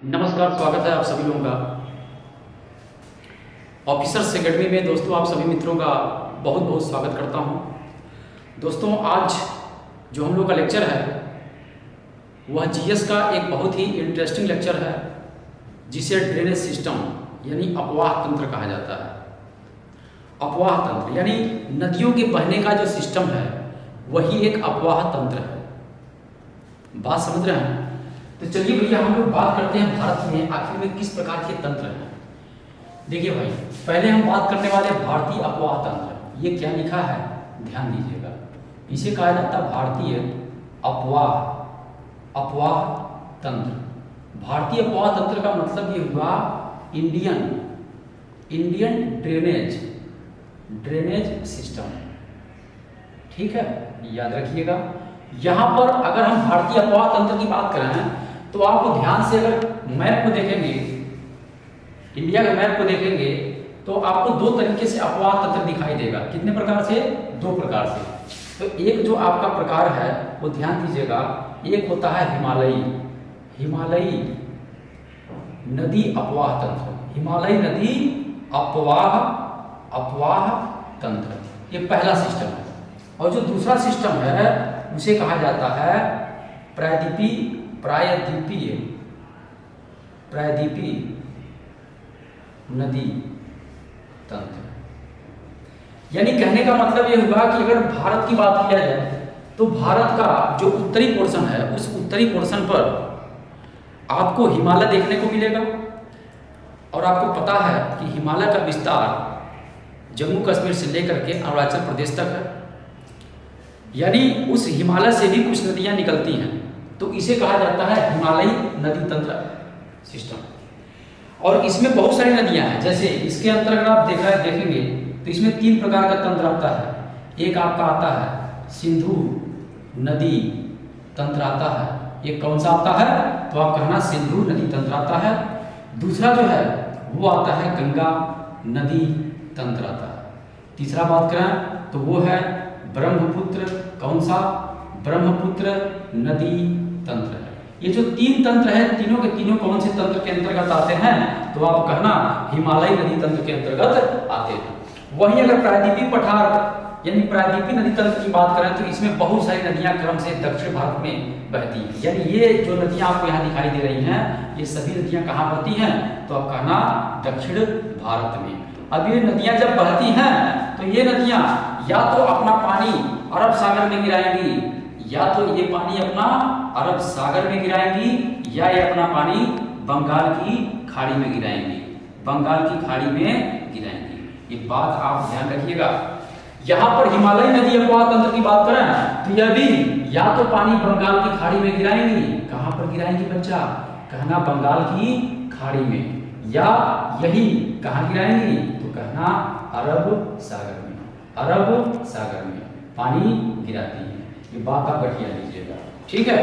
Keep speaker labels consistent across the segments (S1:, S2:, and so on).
S1: नमस्कार, स्वागत है आप सभी लोगों का ऑफिसर्स एकेडमी में। दोस्तों, आप सभी मित्रों का बहुत बहुत स्वागत करता हूं। दोस्तों, आज जो हम लोग का लेक्चर है वह जीएस का एक बहुत ही इंटरेस्टिंग लेक्चर है, जिसे ड्रेनेज सिस्टम यानी अपवाह तंत्र कहा जाता है। अपवाह तंत्र यानी नदियों के बहने का जो सिस्टम है वही एक अपवाह तंत्र है। बात समझ रहे हैं? तो चलिए भैया, हम लोग बात करते हैं भारत में आखिर में किस प्रकार के तंत्र हैं। देखिए भाई, पहले हम बात करने वाले भारतीय अपवाह तंत्र। ये क्या लिखा है, ध्यान दीजिएगा। इसे कहा जाता है भारतीय अपवाह तंत्र। भारतीय अपवाह तंत्र का मतलब ये हुआ इंडियन ड्रेनेज सिस्टम। ठीक है, याद रखिएगा। यहां पर अगर हम भारतीय अपवाह तंत्र की बात करें तो आप ध्यान से अगर मैप को देखेंगे, इंडिया के मैप को देखेंगे, तो आपको दो तरीके से अपवाह तंत्र दिखाई देगा। कितने प्रकार से? दो प्रकार से। तो एक जो आपका प्रकार है वो ध्यान दीजिएगा, एक होता है हिमालयी नदी अपवाह तंत्र। हिमालयी नदी अपवाह तंत्र, ये पहला सिस्टम है। और जो दूसरा सिस्टम है उसे कहा जाता है प्रायद्वीपीय नदी तंत्र। यानी कहने का मतलब यह हुआ कि अगर भारत की बात किया जाए तो भारत का जो उत्तरी पोर्शन है, उस उत्तरी पोर्शन पर आपको हिमालय देखने को मिलेगा। और आपको पता है कि हिमालय का विस्तार जम्मू कश्मीर से लेकर के अरुणाचल प्रदेश तक है। यानी उस हिमालय से भी कुछ नदियां निकलती हैं, तो इसे कहा जाता है हिमालयी नदी तंत्र सिस्टम। और इसमें बहुत सारी नदियां हैं। जैसे इसके अंतर्गत आप देखेंगे तो इसमें 3 प्रकार का तंत्र आता है। एक आपका आता है सिंधु नदी तंत्र आता है। एक कौन सा आता है? तो आप कहना सिंधु नदी तंत्र आता है। दूसरा जो है वो आता है गंगा नदी तंत्र आता है। तीसरा बात करें तो वो है ब्रह्मपुत्र। कौन सा? ब्रह्मपुत्र नदी तंत्र है। ये जो 3 तंत्र है, तीनों के तीनों कौन से तंत्र के अंतर्गत आते हैं? तो आप कहना हिमालयी नदी तंत्र के अंतर्गत आते हैं। वहीं अगर प्रायद्वीपीय पठार यानी प्रायद्वीपीय नदी तंत्र की बात करें तो इसमें बहुत सारी नदियां क्रम से दक्षिण भारत में बहती हैं। यानी ये जो नदियां आपको यहाँ दिखाई दे रही हैं, ये सभी नदियां कहाँ बहती हैं? तो आप कहना दक्षिण भारत में। अब ये नदियां जब बहती हैं तो ये नदियां या तो अपना पानी अरब सागर में गिराएंगी, या तो ये पानी अपना अरब सागर में गिराएंगी, या ये अपना पानी बंगाल की खाड़ी में गिराएंगी। ये बात आप ध्यान रखिएगा। यहाँ पर हिमालयी नदी अपवाह तंत्र की बात करें तो यह भी या तो पानी बंगाल की खाड़ी में गिराएंगी। कहाँ पर गिराएंगी बच्चा? कहना बंगाल की खाड़ी में। या यही कहाँ गिराएंगी? तो कहना अरब सागर में पानी गिराती है। ये बात आप बढ़िया लीजिएगा, ठीक है।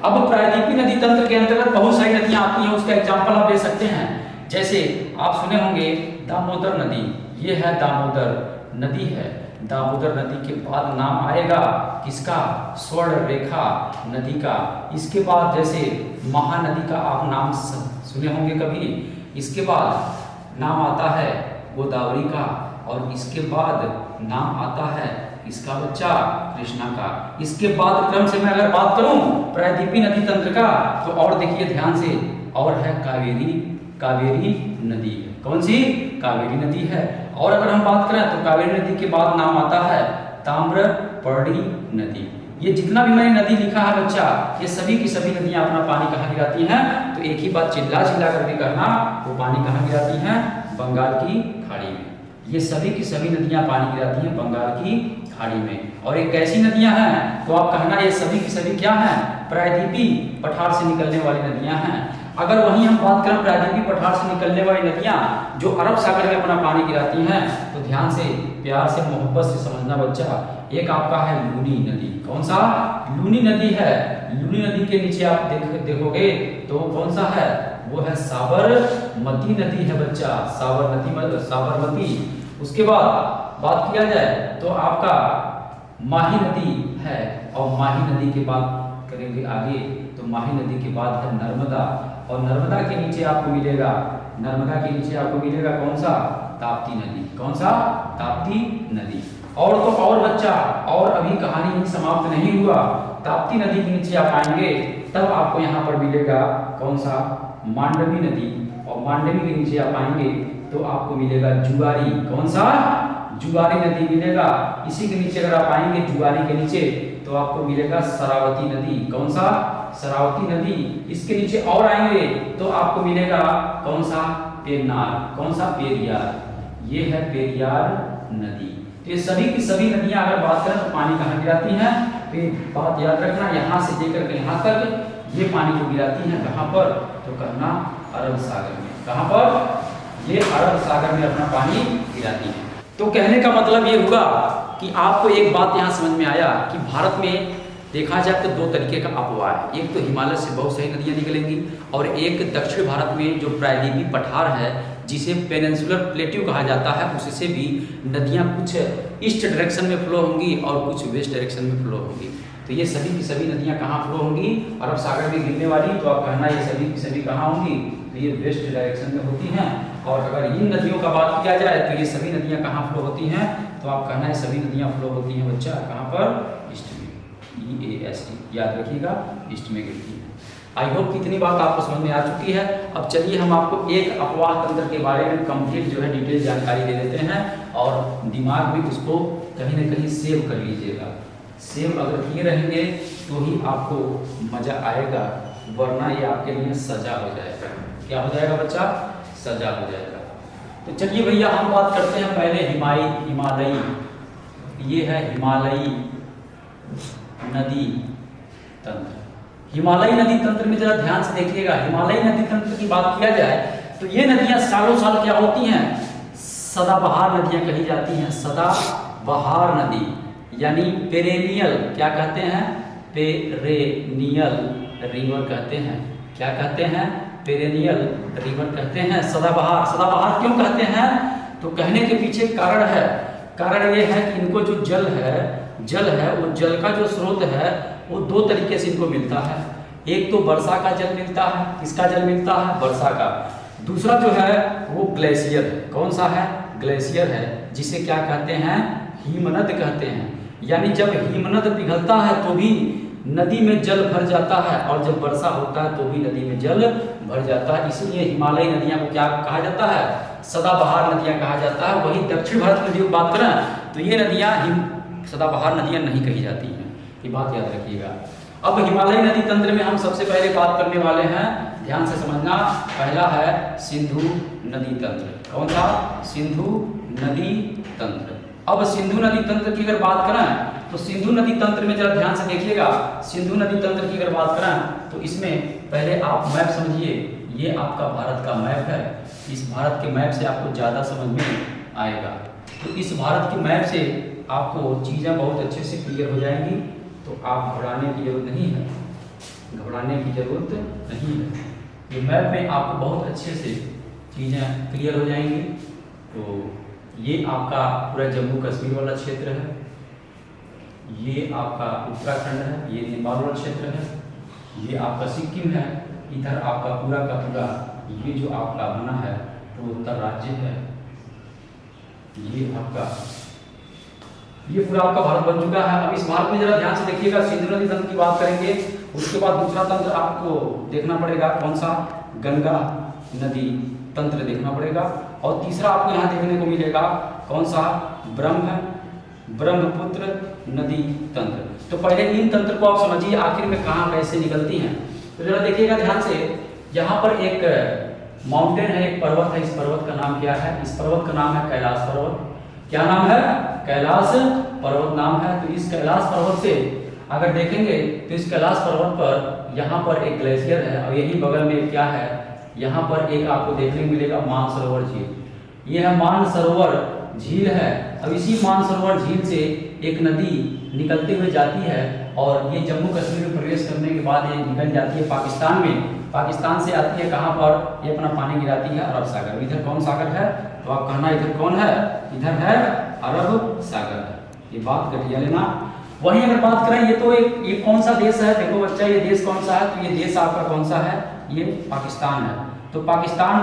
S1: अब प्रायद्वीपीय नदी तंत्र के अंतर्गत बहुत सारी नदियां आती हैं, उसका एग्जाम्पल आप ले सकते हैं। जैसे आप सुने होंगे दामोदर नदी, ये है दामोदर नदी है। दामोदर नदी के बाद नाम आएगा किसका? स्वर्ण रेखा नदी का। इसके बाद जैसे महानदी का आप नाम सुने होंगे कभी। इसके बाद नाम आता है गोदावरी का, और इसके बाद नाम आता है इसका बच्चा कृष्णा का। इसके बाद क्रम से मैं अगर बात करूं प्रायद्वीपीय नदी तंत्र का, तो और देखिए ध्यान से, और है कावेरी नदी। कौन सी? कावेरी नदी है। और अगर हम बात करें तो कावेरी नदी के बाद नाम आता है ताम्रपर्णी नदी। ये जितना भी मैंने नदी लिखा है बच्चा, ये सभी की सभी नदियां अपना पानी कहाँ गिराती हैं? तो एक ही बात चिल्ला करके कहना, वो पानी कहाँ गिराती हैं? बंगाल की खाड़ी में। ये सभी की सभी नदियां पानी गिराती हैं बंगाल की खाड़ी में। और ये कैसी नदियां हैं? तो आप कहना ये सभी की सभी क्या हैं? प्रायद्वीपीय पठार से निकलने वाली नदियां हैं। अगर वहीं हम बात करें प्रायद्वीपीय पठार से निकलने वाली नदियां जो अरब सागर में अपना पानी गिराती हैं, तो ध्यान से, प्यार से, मोहब्बत से समझना बच्चा। एक आपका है लूनी नदी। कौन सा? लूनी नदी है। लूनी नदी के नीचे आप देखोगे तो कौन सा है? वो है साबरमती नदी है बच्चा, साबरमती। उसके बाद बात किया जाए तो आपका माही नदी है, और माही नदी के बाद करेंगे आगे तो माही नदी के बाद है नर्मदा। और नर्मदा के नीचे आपको मिलेगा, नर्मदा के नीचे आपको मिलेगा कौन सा, ताप्ती नदी। कौन सा, ताप्ती नदी। और तो और बच्चा, और अभी कहानी ही समाप्त नहीं हुआ। ताप्ती नदी के नीचे आप आएंगे तब आपको यहाँ पर मिलेगा कौन सा, मांडवी नदी। और मांडवी के नीचे आप आएंगे तो आपको मिलेगा जुआरी। कौन सा, जुआरी नदी मिलेगा। इसी के नीचे अगर आप आएंगे जुआरी के नीचे तो आपको मिलेगा शरावती नदी। कौन सा, शरावती नदी। इसके नीचे और आएंगे तो आपको मिलेगा कौन सा, पेन्नार। कौन सा, पेरियार। ये है पेरियार नदी। तो ये सभी की सभी नदियां अगर बात करें तो पानी कहाँ गिराती हैं, तो बात याद रखना, यहाँ से लेकर के यहाँ तक ये पानी जो गिराती है कहाँ पर, तो कहना अरब सागर में। कहाँ पर, ये अरब सागर में अपना पानी गिराती है। तो कहने का मतलब ये हुआ कि आपको एक बात यहाँ समझ में आया कि भारत में देखा जाए तो दो तरीके का अपवाह है। एक तो हिमालय से बहुत सारी नदियाँ निकलेंगी और एक दक्षिण भारत में जो प्रायद्वीपीय पठार है जिसे पेनिनसुलर प्लेट्यू कहा जाता है, उससे भी नदियाँ कुछ ईस्ट डायरेक्शन में फ्लो होंगी और कुछ वेस्ट डायरेक्शन में फ्लो होंगी। तो ये सभी की सभी नदियाँ कहाँ फ्लो होंगी, अरब सागर में गिरने वाली। तो आप कहना ये सभी की सभी कहाँ होंगी, तो ये वेस्ट डायरेक्शन में होती हैं। और अगर इन नदियों का बात किया जाए तो ये सभी नदियाँ कहाँ फ्लो होती हैं, तो आप कहना है सभी नदियाँ फ्लो होती हैं बच्चा कहाँ पर, ईस्ट में। EAST याद रखिएगा, ईस्ट में गिरती है। आई होप कितनी बात आपको समझ में आ चुकी है। अब चलिए हम आपको एक अपवाह तंत्र के बारे में कंप्लीट जो है डिटेल जानकारी दे देते हैं और दिमाग में उसको कहीं ना कहीं सेव कर लीजिएगा। सेव अगर किए रहेंगे तो ही आपको मजा आएगा, वरना ये आपके लिए सजा हो जाएगा। क्या हो जाएगा बच्चा, सजा हो जाएगा। तो चलिए भैया हम बात करते हैं पहले हिमालयी। ये है हिमालयी नदी तंत्र। हिमालयी नदी तंत्र में जरा ध्यान से देखिएगा। हिमालयी नदी तंत्र की बात किया जाए तो ये नदियां सालों साल क्या होती हैं, सदाबहार नदियां कही जाती हैं। सदाबहार नदी यानी पेरेनियल, क्या कहते हैं, पेरेनियल रिवर कहते हैं। क्या कहते हैं, पेरेनियल रिवर कहते हैं। सदाबहार, सदाबहार क्यों कहते हैं, तो कहने के पीछे कारण है। कारण ये है कि इनको जो जल है वो जल का जो स्रोत है वो दो तरीके से इनको मिलता है। एक तो वर्षा का जल मिलता है। किसका जल मिलता है, वर्षा का। दूसरा जो है वो ग्लेशियर है। कौन सा है, ग्लेशियर है, जिसे क्या कहते हैं, हिमनद कहते हैं। यानी जब हिमनद पिघलता है तो भी नदी में जल भर जाता है और जब वर्षा होता है तो भी नदी में जल भर जाता है। इसलिए हिमालयी नदियां को क्या कहा जाता है, सदाबहार नदियां कहा जाता है। वहीं दक्षिण भारत में जो बात करें तो ये नदियां सदाबहार नदियां नहीं कही जाती हैं, ये बात याद रखिएगा। अब हिमालयी नदी तंत्र में हम सबसे पहले बात करने वाले हैं, ध्यान से समझना। पहला है सिंधु नदी तंत्र। कौन सा, सिंधु नदी तंत्र। अब सिंधु नदी तंत्र की अगर बात करें तो सिंधु नदी तंत्र में जरा ध्यान से देखिएगा। सिंधु नदी तंत्र की अगर बात करें तो इसमें पहले आप मैप समझिए। ये आपका भारत का मैप है। इस भारत के मैप से आपको ज़्यादा समझ में आएगा। तो इस भारत के मैप से आपको चीज़ें बहुत अच्छे से क्लियर हो जाएंगी। तो आप घबराने की जरूरत नहीं है, घबराने की जरूरत नहीं है। ये मैप में आपको बहुत अच्छे से चीज़ें क्लियर हो जाएंगी। तो ये आपका पूरा जम्मू कश्मीर वाला क्षेत्र है, ये आपका उत्तराखंड है, ये नेपाल वाला क्षेत्र है, ये आपका सिक्किम है, इधर आपका पूरा का पूरा ये जो आपका बना है तो उत्तर राज्य है। ये पूरा आपका भारत बन चुका है। अब इस भारत में जरा ध्यान से देखिएगा, सिंधु नदी तंत्र की बात करेंगे। उसके बाद दूसरा तंत्र आपको देखना पड़ेगा, कौन सा, गंगा नदी तंत्र देखना पड़ेगा। और तीसरा आपको यहाँ देखने को मिलेगा कौन सा, ब्रह्मपुत्र नदी तंत्र। तो पहले इन तंत्र को आप समझिए आखिर में कहाँ कैसे निकलती हैं। तो जरा देखिएगा ध्यान से, यहाँ पर एक माउंटेन है, एक पर्वत है। इस पर्वत का नाम क्या है, इस पर्वत का नाम है कैलाश पर्वत। क्या नाम है, कैलाश पर्वत नाम है। तो इस कैलाश पर्वत से अगर देखेंगे तो इस कैलाश पर्वत पर यहाँ पर एक ग्लेशियर है और यही बगल में क्या है, यहाँ पर एक आपको देखने को मिलेगा मानसरोवर झील। यह है मानसरोवर झील है। अब इसी मानसरोवर झील से एक नदी निकलते हुए जाती है और ये जम्मू कश्मीर में प्रवेश करने के बाद ये निकल जाती है पाकिस्तान में। पाकिस्तान से आती है कहाँ पर, ये अपना पानी गिराती है अरब सागर। इधर कौन सागर है, तो आप कहना इधर कौन है, इधर है अरब सागर है। ये बात घटिया लेना। वहीं अगर बात करें ये तो ये कौन सा देश है, देखो बच्चा ये देश कौन सा है, तो ये देश आपका कौन सा है, ये पाकिस्तान है। तो पाकिस्तान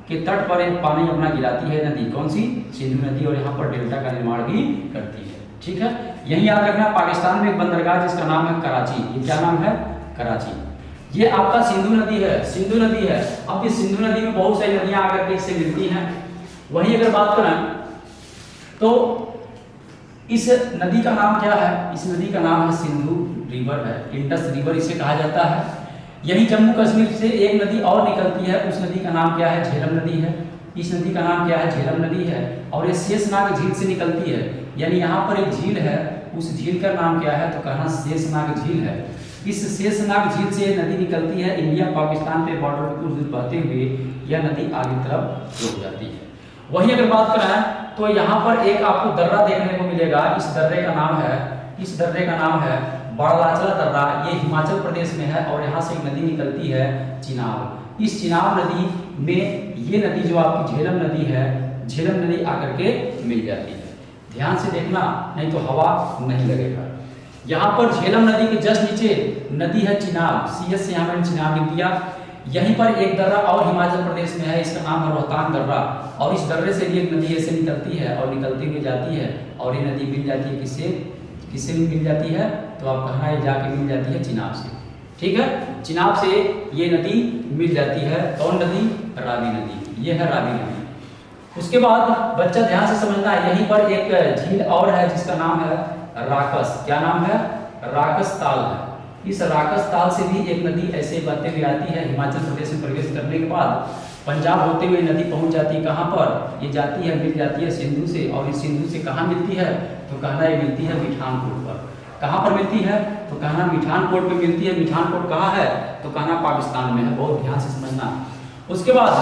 S1: के तट पर एक पानी अपना गिराती है नदी, कौन सी? सिंधु नदी, और यहाँ पर डेल्टा का निर्माण भी करती है। ठीक है, यही याद रखना। पाकिस्तान में एक बंदरगाह जिसका नाम है कराची, ये क्या नाम है? कराची। ये आपका सिंधु नदी है, सिंधु नदी है। अब इस सिंधु नदी में बहुत सारी नदियां आकर के इससे मिलती हैं। वहीं अगर बात करें तो इस नदी का नाम क्या है? इस नदी का नाम है सिंधु रिवर है, इंडस रिवर इसे कहा जाता है। यही जम्मू कश्मीर से एक नदी और निकलती है, उस नदी का नाम क्या है? झेलम नदी है। इस नदी का नाम क्या है? झेलम नदी है। और ये शेषनाग झील से निकलती है, यानी यहाँ पर एक झील है, उस झील का नाम क्या है? तो कहना शेषनाग झील है। इस शेषनाग झील से नदी निकलती है, इंडिया पाकिस्तान पे बॉर्डर पर कुछ दूर बहते हुए यह नदी आगे तरफ रुक जाती है। वहीं अगर बात करें तो यहाँ पर एक आपको दर्रा देखने को मिलेगा। इस दर्रे का नाम है बाड़लाचला दर्रा। ये हिमाचल प्रदेश में है और यहाँ से एक नदी निकलती है चिनाब। इस चिनाब नदी में ये नदी जो आपकी झेलम नदी है, झेलम नदी आकर के मिल जाती है। ध्यान से देखना, नहीं तो हवा नहीं लगेगा। यहाँ पर झेलम नदी के जस्ट नीचे नदी है चिनाब, CS से यहाँ मैंने चिनाब लिख दिया। यहीं पर एक दर्रा और हिमाचल प्रदेश में है, इसका नाम है रोहतांग दर्रा। और इस दर्रे से भी एक नदी ऐसे निकलती है और निकलती हुई जाती है, और ये नदी मिल जाती है किससे मिल जाती है? तो आप कहना ये जाके मिल जाती है चिनाब से। ठीक है, चिनाब से ये नदी मिल जाती है। कौन नदी? रावी नदी। ये है रावी नदी। उसके बाद बच्चा ध्यान से समझना है, यहीं पर एक झील और है जिसका नाम है राकस। क्या नाम है? राकस ताल है। इस राकस ताल से भी एक नदी ऐसे बहते हुए आती है। हिमाचल प्रदेश में प्रवेश करने के बाद पंजाब होते हुए नदी पहुंच जाती है कहाँ पर? ये जाती है, मिल जाती है सिंधु से। और इस सिंधु से कहाँ मिलती है? तो कहना ये मिलती है मिठानकोट पर। कहाँ पर मिलती है? तो कहना मिठानकोट पे मिलती है। मिठानकोट कहाँ है? तो कहना पाकिस्तान में है। बहुत ध्यान से समझना। उसके बाद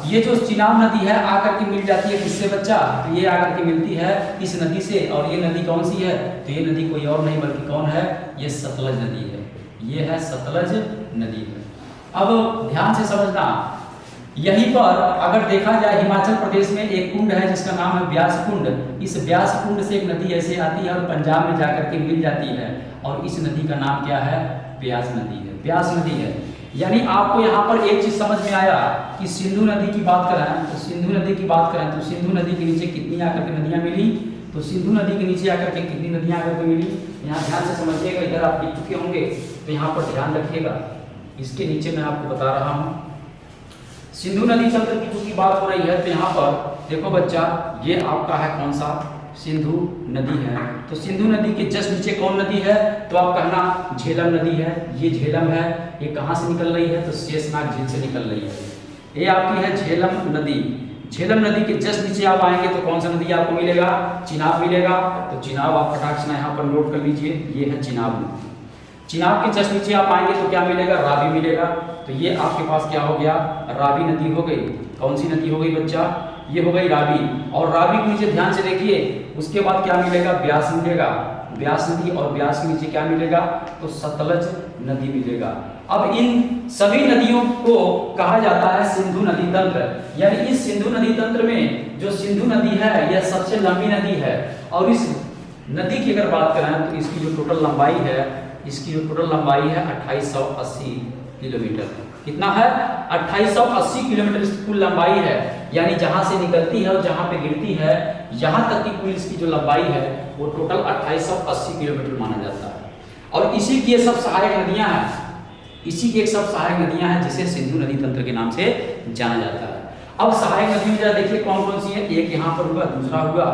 S1: ये जो चिनाब नदी है आकर के मिल जाती है किससे बच्चा? तो ये आकर के मिलती है इस नदी से। और ये नदी कौन सी है? तो ये नदी कोई और नहीं बल्कि कौन है? ये सतलज नदी है। ये है सतलज नदी है। अब ध्यान से समझना, यहीं पर अगर देखा जाए हिमाचल प्रदेश में एक कुंड है जिसका नाम है ब्यास कुंड। इस ब्यास कुंड से एक नदी ऐसे आती है और पंजाब में जाकर के मिल जाती है, और इस नदी का नाम क्या है? ब्यास नदी है। ब्यास नदी है। यानी आपको यहाँ पर एक चीज समझ में आया कि सिंधु नदी की बात करें तो सिंधु नदी के नीचे कितनी आकर के नदियां मिली? तो सिंधु नदी के नीचे आकर के कितनी नदियां आकर के मिली? यहाँ ध्यान से समझिएगा, इधर आप लिख चुके होंगे तो यहाँ पर ध्यान रखिएगा। इसके नीचे मैं आपको बता रहा हूँ, सिंधु नदी तंत्र की चूंकि बात हो रही है तो यहाँ पर देखो बच्चा, ये आपका है कौन सा? सिंधु नदी है। तो सिंधु नदी के जस्ट नीचे कौन नदी है? तो आप कहना झेलम नदी है। ये झेलम है। ये कहाँ से निकल रही है? तो शेषनाग झील से निकल रही है। ये आपकी है झेलम नदी। झेलम नदी के जस्ट नीचे आप आएंगे तो कौन सा नदी आपको मिलेगा? चिनाब मिलेगा। तो चिनाब आप फटाक से यहाँ पर नोट कर लीजिए, ये है चिनाब नदी। चिनाब के जस्ट नीचे आप आएंगे तो क्या मिलेगा? रावी मिलेगा। तो ये आपके पास क्या हो गया? रावी नदी हो गई। कौन सी नदी हो गई बच्चा? ये हो गई रावी। और रावी के नीचे ध्यान से देखिए, उसके बाद क्या मिलेगा? ब्यास मिलेगा। ब्यास नदी, और ब्यास के नीचे क्या मिलेगा? तो सतलज नदी मिलेगा। अब इन सभी नदियों को कहा जाता है सिंधु नदी तंत्र। यानी इस सिंधु नदी तंत्र में जो सिंधु नदी है यह सबसे लंबी नदी है। और इस नदी की अगर बात करें तो इसकी जो टोटल लंबाई है 2880 किलोमीटर। कितना है? 2880 किलोमीटर इसकी कुल लंबाई है। यानी जहां से निकलती है और जहां पे गिरती है यहां तक की कुल इसकी जो लंबाई है वो टोटल 2880 किलोमीटर माना जाता है। और इसी की ये सब सहायक नदियां हैं, जिसे सिंधु नदी तंत्र के नाम से जाना जाता है। अब सहायक नदियों जरा देखिए कौन कौन सी है। एक यहाँ पर हुआ, दूसरा हुआ,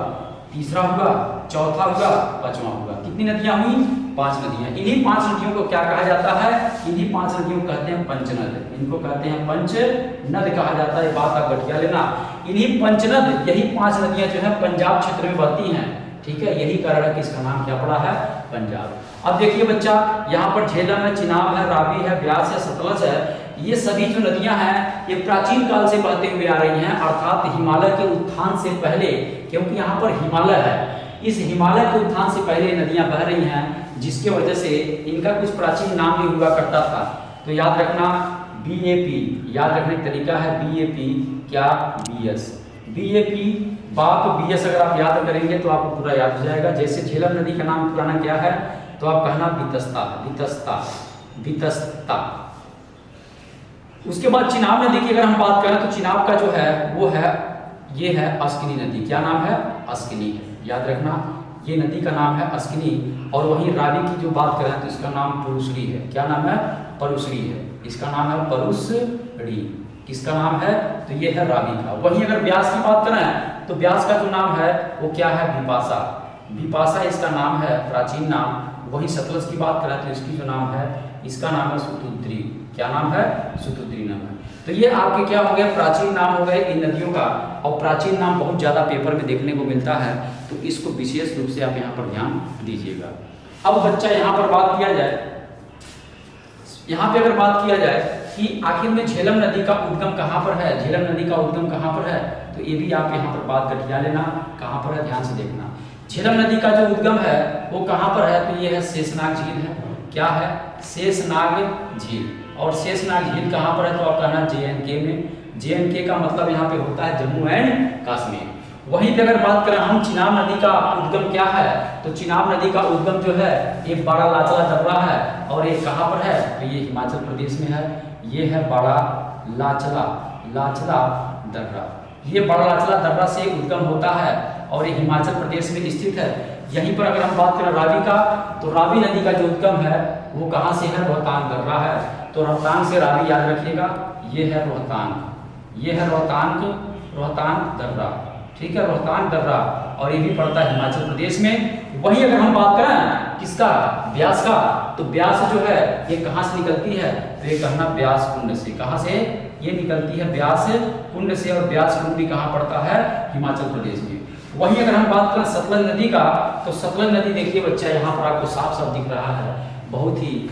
S1: तीसरा हुआ, चौथा हुआ, पांचवा हुआ। कितनी नदियां हुई? 5 नदियां। इन्हीं 5 नदियों को क्या कहा जाता है? इन्हीं 5 नदियों को कहते हैं पंचनद। इनको कहते हैं पंचनद कहा जाता है। बात आप गठिया लेना। इन्हीं पंचनद, यही 5 नदियां जो है पंजाब क्षेत्र में बहती हैं। ठीक है, यही कारण है कि इसका नाम क्या पड़ा है? पंजाब। अब देखिए बच्चा, यहाँ पर झेलम है, चिनाब है, रावी है, ब्यास है, सतलज है। ये सभी जो नदियां हैं ये प्राचीन काल से बहते हुए आ रही हैं, अर्थात हिमालय के उत्थान से पहले, क्योंकि यहाँ पर हिमालय है। इस हिमालय के उत्थान से पहले नदियां बह रही हैं, जिसके वजह से इनका कुछ प्राचीन नाम भी हुआ करता था। तो याद रखना BAP, याद रखने का तरीका है BAP क्या? BS। BAP बाप BS अगर आप याद करेंगे तो आपको पूरा याद हो जाएगा। जैसे झेलम नदी का नाम पुराना क्या है? तो आप कहना वितस्ता। उसके बाद चिनाब नदी की अगर हम बात करें तो चिनाब का जो है वो है, ये है अस्किनी नदी। क्या नाम है? अस्किनी है, याद रखना ये नदी का नाम है अस्किनी। और वहीं रावी की जो बात करें तो इसका नाम परुसरी है। क्या नाम है? परुसरी है, इसका नाम है परुसरी। किसका नाम है? तो ये है रावी का। वहीं अगर ब्यास की बात करें तो ब्यास का जो नाम है वो क्या है? बिपाशा। बिपाशा इसका नाम है, प्राचीन नाम। वहीं सतलज की बात करें तो इसकी जो नाम है, इसका नाम है सुतुद्री। क्या नाम है? सुतुद्री नाम है। तो ये आपके क्या हो गए? प्राचीन नाम हो गए इन नदियों का। और प्राचीन नाम बहुत ज़्यादा पेपर में देखने को मिलता है, तो इसको विशेष रूप से आप यहाँ पर ध्यान दीजिएगा। अब बच्चा यहाँ पर बात किया जाए, यहाँ पे अगर बात किया जाए कि आखिर में झेलम नदी का उद्गम कहाँ पर है, झेलम नदी का उद्गम कहाँ पर है, तो ये भी आप यहाँ पर बात गठिया लेना कहाँ पर है, ध्यान से देखना। झेलम नदी का जो उद्गम है वो कहाँ पर है? तो ये है शेषनाग झील है। क्या है? शेषनाग झील। और शेषनाग झील कहाँ पर है? तो आप कहना JNK में। JNK का मतलब यहाँ पे होता है जम्मू एंड कश्मीर। वहीं पे अगर बात करें हम चिनाब नदी का उद्गम क्या है, तो चिनाब नदी का उद्गम जो है एक बड़ा लाचला दर्रा है। और ये कहाँ पर है? तो ये हिमाचल प्रदेश में है। ये है बड़ा लाचला दर्रा। ये बड़ा लाचला दर्रा से उद्गम होता है और ये हिमाचल प्रदेश में स्थित है। यहीं पर अगर हम बात करें रावी का, तो रावी नदी का जो उद्गम है वो कहाँ से है? रोहतांग दर्रा है। तो रोहतांग से रावी याद रखिएगा, ये है रोहतांग, ये है रोहतांग दर्रा। ठीक है, रोहतांग दर्रा। और ये भी पड़ता है हिमाचल प्रदेश में। वहीं अगर हम बात करें किसका? ब्यास का, तो ब्यास जो है ये कहाँ से निकलती है? तो ये कहना ब्यास कुंड से। कहाँ से? ये निकलती है ब्यास कुंड से। और ब्यास कुंड भी कहाँ पड़ता है? हिमाचल प्रदेश में। वहीं अगर हम बात करें सतलज नदी का, तो सतलज नदी देखिए बच्चा यहाँ पर आपको साफ साफ दिख रहा है, बहुत ही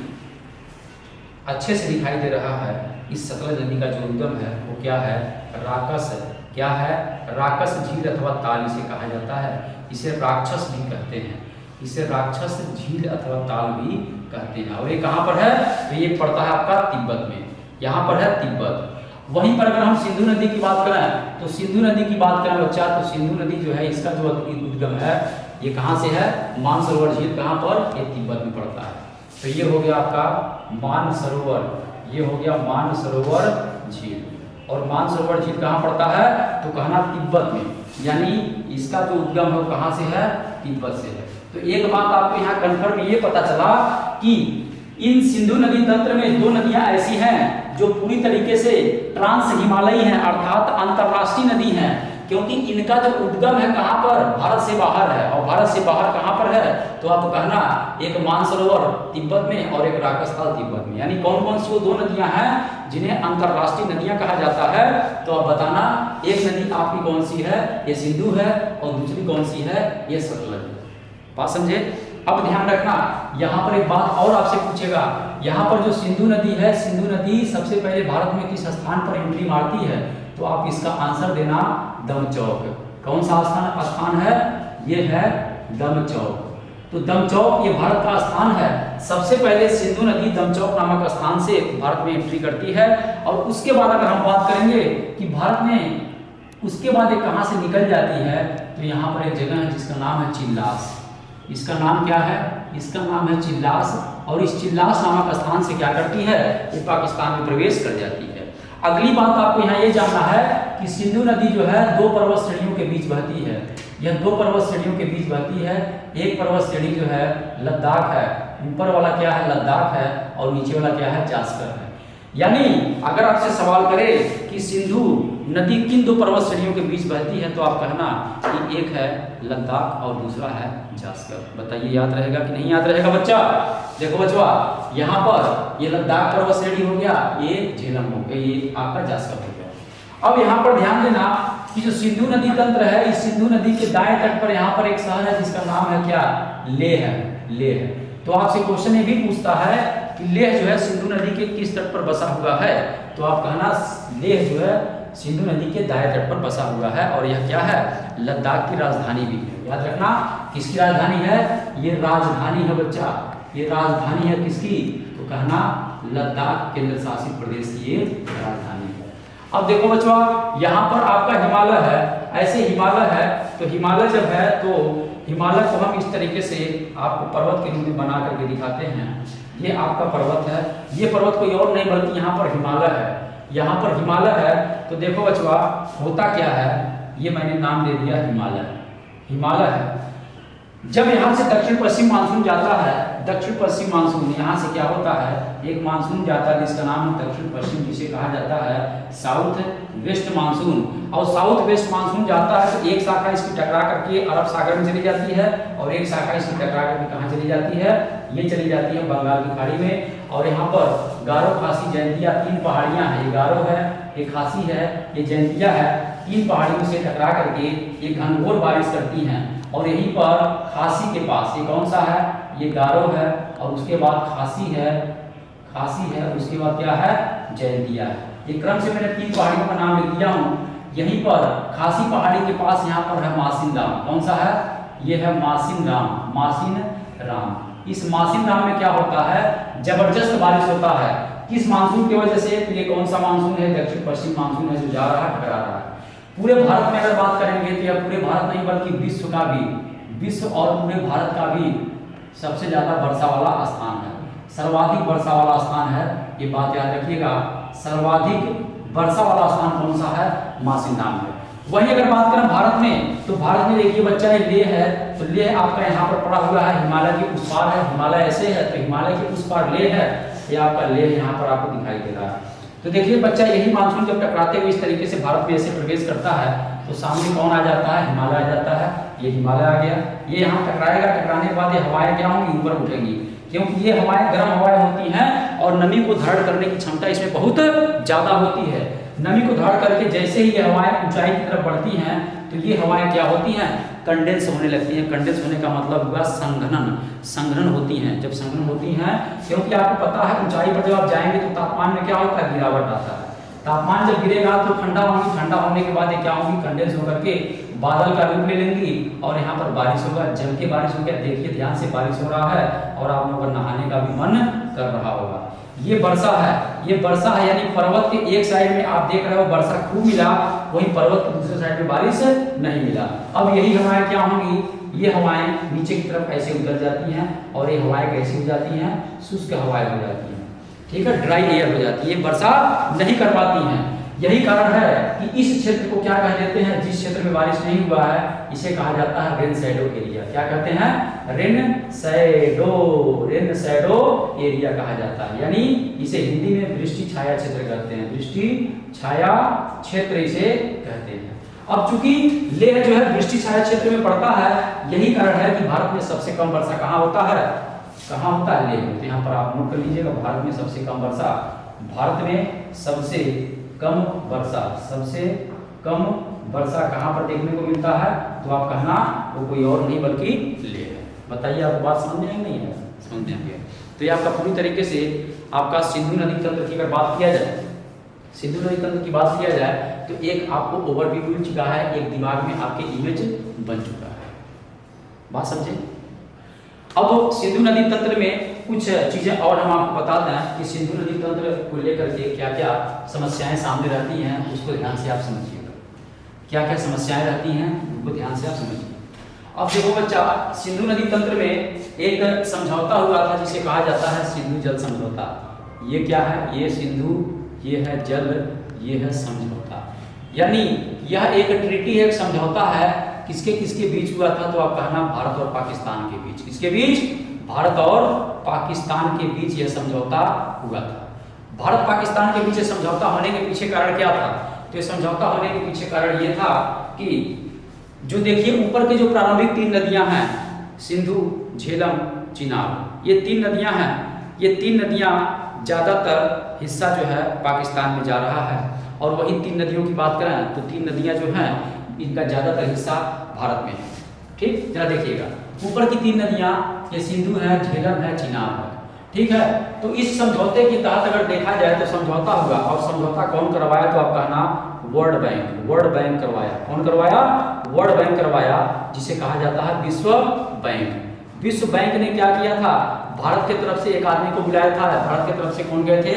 S1: अच्छे से दिखाई दे रहा है। इस सतलज नदी का जो उद्गम है वो क्या है? राकस है। क्या है? राकस झील अथवा ताल इसे कहा जाता है। इसे राक्षस भी कहते हैं, इसे राक्षस झील अथवा ताल भी कहते हैं। और ये कहाँ पर है? तो ये पड़ता है आपका तिब्बत में। यहाँ पर है तिब्बत। वहीं पर अगर हम सिंधु नदी की बात करें, तो सिंधु नदी की बात करें बच्चा, तो सिंधु नदी जो है इसका जो उद्गम है ये कहाँ से है? मानसरोवर झील। कहाँ पर? ये तिब्बत में पड़ता है। तो ये हो गया आपका मानसरोवर, ये हो गया मानसरोवर झील। और मानसरोवर झील कहाँ पड़ता है? तो कहना तिब्बत में। यानी इसका जो उद्गम है वो कहाँ से है? तिब्बत से है। तो एक बात आपको यहाँ कन्फर्म ये पता चला कि इन सिंधु नदी तंत्र में दो नदियां ऐसी हैं जो पूरी तरीके से ट्रांस हिमालयी हैं, अर्थात अंतरराष्ट्रीय नदी हैं, क्योंकि इनका जो उद्गम है कहाँ पर? भारत से बाहर है। और भारत से बाहर कहाँ पर है? तो आप कहना एक मानसरोवर तिब्बत में और एक राकसताल तिब्बत में। यानी कौन कौन सी वो दो नदियां हैं जिन्हें अंतरराष्ट्रीय नदियां कहा जाता है? तो आप बताना एक नदी आपकी कौन सी है? ये सिंधु है। और दूसरी कौन सी है? ये सतलज। बात समझे? अब ध्यान रखना, यहाँ पर एक बात और आपसे पूछेगा, यहाँ पर जो सिंधु नदी है, सिंधु नदी सबसे पहले भारत में किस स्थान पर एंट्री मारती है? तो आप इसका आंसर देना दमचौक। कौन सा स्थान है? ये है दमचौक। तो दमचौक ये भारत का स्थान है। सबसे पहले सिंधु नदी दमचौक नामक स्थान से भारत में एंट्री करती है। और उसके बाद अगर हम बात करेंगे कि भारत में उसके बाद ये कहाँ से निकल जाती है, तो यहाँ पर एक जगह है जिसका नाम है चिल्लास। इसका नाम क्या है? इसका नाम है चिल्लास। और इस चिल्लास नामक स्थान से क्या करती है? ये पाकिस्तान में प्रवेश कर जाती है। अगली बात आपको यहाँ ये जानना है कि सिंधु नदी जो है दो पर्वत श्रेणियों के बीच बहती है। यह दो पर्वत श्रेणियों के बीच बहती है। एक पर्वत श्रेणी जो है लद्दाख है, ऊपर वाला क्या है? लद्दाख है। और नीचे वाला क्या है? जास्कर है। यानी अगर आपसे सवाल करे कि सिंधु नदी किन दो पर्वत श्रेणियों के बीच बहती है, तो आप कहना कि एक है लद्दाख और दूसरा है जास्कर। बताइए याद रहेगा कि नहीं याद रहेगा बच्चा? देखो बच्चा, यहाँ पर ये लद्दाख पर्वत श्रेणी हो गया, ये झेलम हो गया, ये आपका जास्कर हो गया। अब यहाँ पर ध्यान देना कि जो सिंधु नदी तंत्र है, इस सिंधु नदी के दाएं तट पर यहाँ पर एक शहर है जिसका नाम है क्या? लेह है। लेह है। तो आपसे क्वेश्चन ये भी पूछता है कि लेह जो है सिंधु नदी के किस तट पर बसा हुआ है? तो आप कहना लेह जो है सिंधु नदी के दाएं तट पर बसा हुआ है। और यह क्या है? लद्दाख की राजधानी भी है। याद रखना किसकी राजधानी है? ये राजधानी है बच्चा, ये राजधानी है किसकी? तो कहना लद्दाख केंद्र शासित प्रदेश की ये राजधानी है। अब देखो बच्चों, यहाँ पर आपका हिमालय है, ऐसे हिमालय है। तो हिमालय जब है तो हिमालय को हम इस तरीके से आपको पर्वत के रूप में बना करके दिखाते हैं। ये आपका पर्वत है, ये पर्वत कोई और नहीं बल्कि यहाँ पर हिमालय है। यहाँ पर हिमालय है, तो देखो बचवा होता क्या है, ये मैंने नाम दे दिया हिमालय। हिमालय है, जब यहाँ से दक्षिण पश्चिम मानसून जाता है, दक्षिण पश्चिम मानसून यहाँ से क्या होता है, एक मानसून जाता है जिसका नाम है दक्षिण पश्चिम, जिसे कहा जाता है साउथ वेस्ट मानसून। और साउथ वेस्ट मानसून जाता है तो एक शाखा इसकी टकरा करके अरब सागर में चली जाती है, और एक शाखा इसकी टकरा करके कहाँ चली जाती है, ये चली जाती है बंगाल की खाड़ी में। और यहाँ पर गारो, खासी, जयंतिया 3 पहाड़ियाँ हैं, ये गारो है, ये खासी है, ये जयंतिया है। 3 पहाड़ियों से टकरा करके ये घनघोर बारिश करती हैं। और यहीं पर खासी के पास ये कौन सा है, ये गारो है, और उसके बाद खासी है, खासी है, और उसके बाद क्या है, जयंतिया है। ये क्रम से मैंने 3 पहाड़ियों का नाम लिख दिया हूँ। यहीं पर खासी पहाड़ी के पास यहाँ पर है मासिन राम, कौन सा है, ये है मासिन राम, मासिन राम। इस मासिन राम में क्या होता है, जबरदस्त बारिश होता है। किस मानसून की वजह से, तो ये कौन सा मानसून है, दक्षिण पश्चिम मानसून है, जो जा रहा है, टकरा रहा है। पूरे भारत में अगर बात करेंगे तो यह पूरे भारत नहीं बल्कि विश्व का भी, विश्व और पूरे भारत का भी सबसे ज्यादा वर्षा वाला स्थान है, सर्वाधिक वर्षा वाला स्थान है। ये बात याद रखिएगा, सर्वाधिक वर्षा वाला स्थान कौन सा है, मासिन राम है। वही अगर बात करें भारत में, तो भारत में देखिए बच्चा लेह है, तो लेह आपका यहाँ पर पड़ा हुआ है, हिमालय के उस पार है, हिमालय ऐसे है तो हिमालय के उस पार लेह है, ये आपका लेह यहाँ पर आपको दिखाई दे रहा है। तो देखिए बच्चा, यही मानसून जब टकराते हुए इस तरीके से भारत में ऐसे प्रवेश करता है तो सामने कौन आ जाता है, हिमालय आ जाता है। ये हिमालय आ गया, ये यहाँ टकराएगा, टकराने के बाद ये हवाएं क्या होंगी, ऊपर उठेंगी, क्योंकि ये हवाएं गर्म हवाएं होती हैं और नमी को धारण करने की क्षमता इसमें बहुत ज्यादा होती है। नमी को धारण करके जैसे ही ये हवाएं ऊंचाई की तरफ बढ़ती हैं तो ये हवाएं क्या होती हैं, कंडेंस होने लगती हैं। कंडेंस होने का मतलब हुआ संघनन, संघनन होती हैं। जब संघनन होती हैं, क्योंकि आपको पता है ऊंचाई पर जब आप जाएंगे तो तापमान में क्या होता है, गिरावट आता है। तापमान जब गिरेगा तो ठंडा होंगी, ठंडा होने के बाद ये क्या होंगी, कंडेंस होकर के बादल का रूप ले लेंगी और यहाँ पर बारिश होगा, जम के बारिश होगा। देखिए ध्यान से बारिश हो रहा है और आप लोगों को नहाने का भी मन कर रहा होगा। ये वर्षा है, ये वर्षा है, यानी पर्वत के एक साइड में आप देख रहे हो वर्षा खूब मिला, वहीं पर्वत के दूसरे साइड में बारिश नहीं मिला। अब यही हवाएं क्या होंगी, ये हवाएं नीचे की तरफ ऐसे उतर जाती हैं और ये हवाएं कैसी हो जाती हैं, शुष्क हवाएं हो जाती हैं, ठीक है, ड्राई एयर हो जाती है, वर्षा नहीं कर पाती हैं। यही कारण है कि इस क्षेत्र को क्या कह देते हैं, जिस क्षेत्र में बारिश नहीं हुआ है इसे कहा जाता है रेन शैडो एरिया। क्या कहते हैं, rain shadow, rain shadow area कहा जाता है, यानी इसे हिंदी में वृष्टि छाया क्षेत्र कहते हैं, वृष्टि छाया क्षेत्र इसे कहते हैं। अब चूंकि लेह जो है वृष्टि छाया क्षेत्र में पड़ता है, यही कारण है कि भारत में सबसे कम वर्षा कहाँ होता है, कहाँ होता है, लेह। तो यहाँ पर आप नोट कर लीजिएगा, भारत में सबसे कम वर्षा, भारत में सबसे कम वर्षा, सबसे कम वर्षा कहाँ पर देखने को मिलता है, तो आप कहना वो कोई और नहीं बल्कि लेह है। बताइए आपको बात समझ में आई नहीं है, समझ में आ गया। तो ये आपका पूरी तरीके से आपका सिंधु नदी तंत्र की अगर बात किया जाए, सिंधु नदी तंत्र की बात किया जाए तो एक आपको ओवरव्यू मिल चुका है, एक दिमाग में आपके इमेज बन चुका है, बात समझे। अब सिंधु नदी तंत्र में कुछ चीजें और हम आपको बता दें कि सिंधु नदी तंत्र को लेकर के क्या क्या समस्याएं सामने रहती हैं, उसको ध्यान से आप समझिएगा। क्या क्या समस्याएं रहती हैं उनको ध्यान से आप समझिए। अब देखो बच्चा, सिंधु नदी तंत्र में एक समझौता हुआ था जिसे कहा जाता है सिंधु जल समझौता। ये क्या है, ये सिंधु, ये है जल, ये है समझौता, यानी यह एक ट्रीटी है, एक समझौता है। किसके किसके बीच हुआ था, तो आप कहना भारत और पाकिस्तान के बीच। किसके बीच, भारत और पाकिस्तान के बीच यह समझौता हुआ था। भारत पाकिस्तान के बीच समझौता होने के पीछे कारण क्या था, तो ये समझौता होने के पीछे कारण ये था कि जो देखिए ऊपर के जो प्रारंभिक 3 नदियां हैं, सिंधु, झेलम, चिनाब, ये 3 नदियां हैं, ये 3 नदियां ज्यादातर हिस्सा जो है पाकिस्तान में जा रहा है। और वही 3 नदियों की बात करें तो 3 नदियां जो हैं इनका ज्यादातर हिस्सा भारत में है, ठीक। जरा देखिएगा, ऊपर की 3 नदियां ये सिंधु है, झेलम है, चिनाब है, ठीक है। तो इस समझौते के तहत अगर देखा जाए तो समझौता हुआ, और समझौता कौन करवाया, तो आप कहना वर्ल्ड बैंक, वर्ल्ड बैंक करवाया। कौन करवाया, वर्ल्ड बैंक करवाया, जिसे कहा जाता है विश्व बैंक। विश्व बैंक ने क्या किया था, भारत की तरफ से एक आदमी को बुलाया था। भारत की तरफ से कौन गए थे,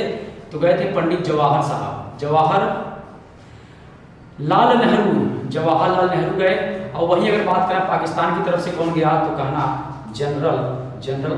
S1: तो गए थे पंडित जवाहर साहब, जवाहरलाल नेहरू, जवाहरलाल नेहरू गए। और वही अगर बात करें पाकिस्तान की तरफ से कौन गया, तो कहना जनरल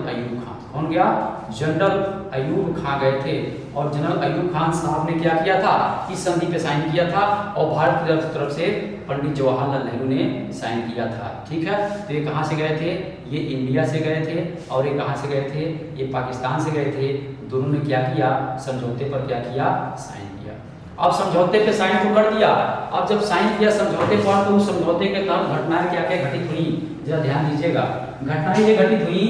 S1: अयूब खान। कौन गया? जनरल अयूब खान गए थे और जनरल अयूब खान साहब ने क्या किया था? इस संधि पे साइन किया था और भारत की तरफ से पंडित जवाहरलाल नेहरू ने साइन किया था। ठीक है, तो ये कहाँ से गए थे? ये इंडिया से गए थे और ये कहाँ से गए थे? ये पाकिस्तान से गए थे। दोनों ने क्या किया? समझौते पर क्या किया? साइन किया। अब समझौते पे साइन तो कर दिया, अब जब साइन किया समझौते पर तो उस समझौते के तहत घटनाएं क्या क्या घटित हुई, जरा ध्यान दीजिएगा। घटनाएं ये घटित हुई,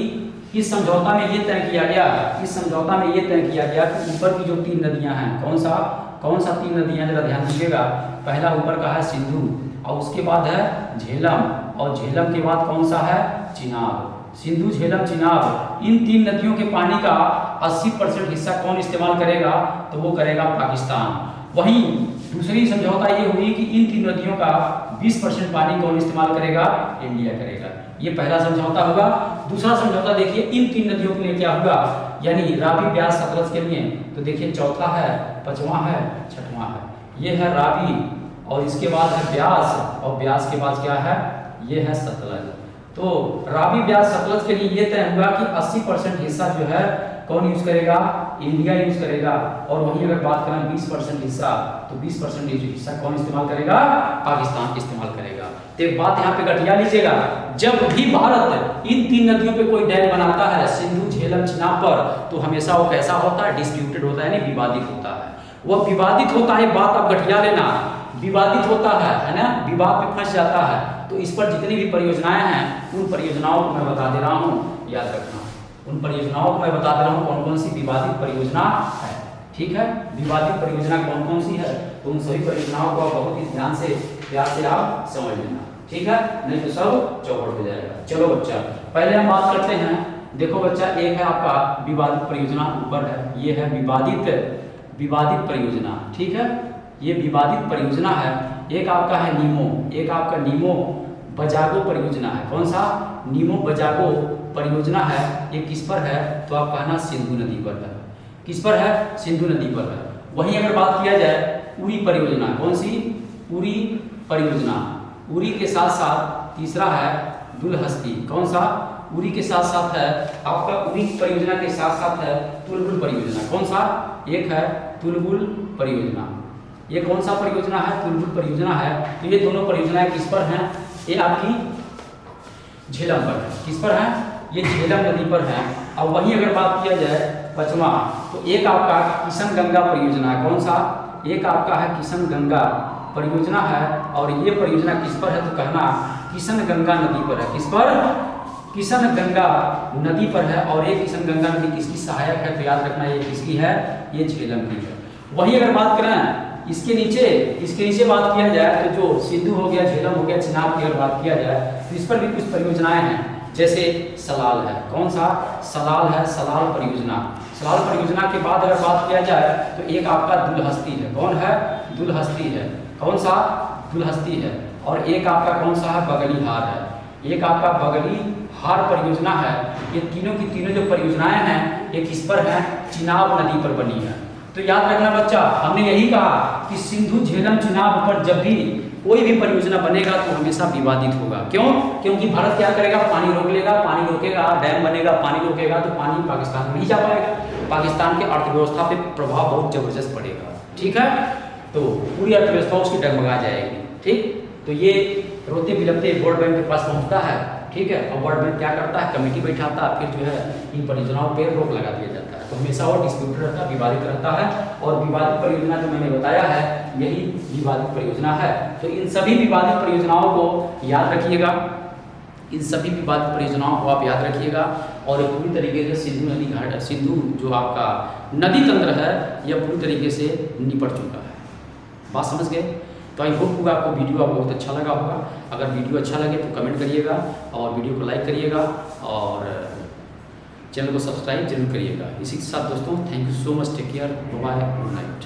S1: इस समझौता में ये तय किया गया, इस समझौता में ये तय किया गया कि ऊपर की जो 3 नदियां हैं, कौन सा 3 नदियां, जरा ध्यान दीजिएगा। पहला ऊपर का है सिंधु और उसके बाद है झेलम और झेलम के बाद कौन सा है? चिनाब। सिंधु, झेलम, चिनाब, इन 3 नदियों के पानी का 80% हिस्सा कौन इस्तेमाल करेगा? तो वो करेगा पाकिस्तान। वहीं दूसरी समझौता ये हुई कि इन 3 नदियों का 20% पानी कौन इस्तेमाल करेगा? इंडिया करेगा। ये पहला समझौता होगा। दूसरा समझौता देखिए इन 3 नदियों के लिए क्या होगा, यानी रावी, ब्यास, सतलज के लिए। तो देखिए चौथा है, पांचवा है, छठवां है। ये है रावी और इसके बाद है ब्यास और ब्यास के बाद क्या है? ये है सतलज। तो रावी, ब्यास, सतलज के लिए ये तय हुआ कि 80% हिस्सा जो है कौन यूज करेगा? इंडिया यूज करेगा। और वहीं अगर बात करें 20% हिस्सा, तो 20% हिस्सा कौन इस्तेमाल करेगा? पाकिस्तान इस्तेमाल करेगा। तो एक बात यहाँ पे गठिया लीजिएगा, जब भी भारत इन 3 नदियों पे कोई डैम बनाता है, सिंधु, झेलम, चिनाब पर, तो हमेशा वो कैसा होता है? डिस्प्यूटेड होता है, यानी विवादित होता है। वो विवादित होता है, बात आप गठिया लेना, विवादित होता है ना, विवाद में फंस जाता है। तो इस पर जितनी भी परियोजनाएं हैं, उन परियोजनाओं को मैं बता दे रहा हूँ, याद रखना। उन परियोजनाओं को मैं बता दे रहा हूँ कौन कौन सी विवादित परियोजना है। ठीक है, विवादित परियोजना कौन कौन सी है, तो उन सभी परियोजनाओं को आप बहुत ही ध्यान से, प्यार से आप समझ लेना। ठीक है, नहीं तो सब चौपट हो जाएगा। चलो बच्चा, पहले हम बात करते हैं। देखो बच्चा, एक है आपका विवादित परियोजना, ऊपर है, ये है विवादित परियोजना। ठीक है, ये विवादित परियोजना है। एक आपका है नीमो, एक आपका नीमो बजागो परियोजना है। कौन सा? नीमो बजागो परियोजना है। ये किस पर है? तो आप कहना सिंधु नदी पर है। किस पर है? सिंधु नदी पर है। वहीं अगर बात किया जाए उरी परियोजना, कौन सी? उरी परियोजना। उरी के साथ साथ तीसरा है दुलहस्ती। कौन सा? उरी के साथ साथ है आपका, उरी परियोजना के साथ साथ है तुलबुल परियोजना। कौन सा? एक है तुलबुल परियोजना। ये कौन सा परियोजना है? तुलबुल परियोजना है। तो ये दोनों परियोजनाएं किस पर हैं? ये आपकी झेलम पर है। किस पर है? ये झेलम नदी पर है। अब वहीं अगर बात किया जाए पचवा, तो एक आपका किशन गंगा परियोजना है। कौन सा? एक आपका है किशन गंगा परियोजना है और ये परियोजना किस पर है? तो कहना किशन गंगा नदी पर है। किस पर? किशन गंगा नदी पर है। और ये किशन गंगा नदी किसकी सहायक है? तो याद रखना ये किसकी है? ये झेलम की है। वहीं अगर बात करें इसके नीचे बात किया जाए तो जो सिंधु हो गया, झेलम हो गया, चिनाब की अगर बात किया जाए तो इस पर भी कुछ परियोजनाएं हैं, जैसे सलाल है। कौन सा? सलाल है, सलाल परियोजना। सलाल परियोजना के बाद अगर बात किया जाए तो एक आपका दुलहस्ती है। कौन है? दुलहस्ती है। कौन सा? दुलहस्ती है। और एक आपका कौन सा है? बगलीहार है। एक आपका बगलीहार परियोजना है। ये तीनों की तीनों जो परियोजनाएं हैं ये किस पर है? चिनाब नदी पर बनी है। तो याद रखना बच्चा, हमने यही कहा कि सिंधु, झेलम, चिनाब पर जब भी कोई भी परियोजना बनेगा तो हमेशा विवादित होगा। क्यों? क्योंकि भारत क्या करेगा? पानी रोक लेगा, पानी रोकेगा, डैम बनेगा, पानी रोकेगा तो पानी पाकिस्तान में नहीं जा पाएगा। पाकिस्तान के अर्थव्यवस्था पे प्रभाव बहुत जबरदस्त पड़ेगा। ठीक है, तो पूरी अर्थव्यवस्था उसकी डगमगा जाएगी। ठीक, तो ये रोते बिलखते वर्ल्ड बैंक के पास पहुंचता है। ठीक है, और वर्ल्ड बैंक क्या करता है? कमेटी बैठाता है, फिर जो है इन परियोजनाओं पर रोक लगा दिया जाता है। तो हमेशा वो डिस्प्यूटेड रहता है, विवादित रहता है। और विवादित परियोजना जो मैंने बताया है यही विवादित परियोजना है। तो इन सभी विवादित परियोजनाओं को याद रखिएगा, इन सभी विवादित परियोजनाओं को आप याद रखिएगा। और पूरी तरीके से सिंधु नदी घाट, सिंधु जो आपका नदी तंत्र है यह पूरी तरीके से निपट चुका है। बात समझ गए? तो आई होप होगा आपको वीडियो बहुत अच्छा लगा होगा। अगर वीडियो अच्छा लगे तो कमेंट करिएगा और वीडियो को लाइक करिएगा और चैनल को सब्सक्राइब जरूर करिएगा। इसी के साथ दोस्तों, thank you so much, take care, bye, good night.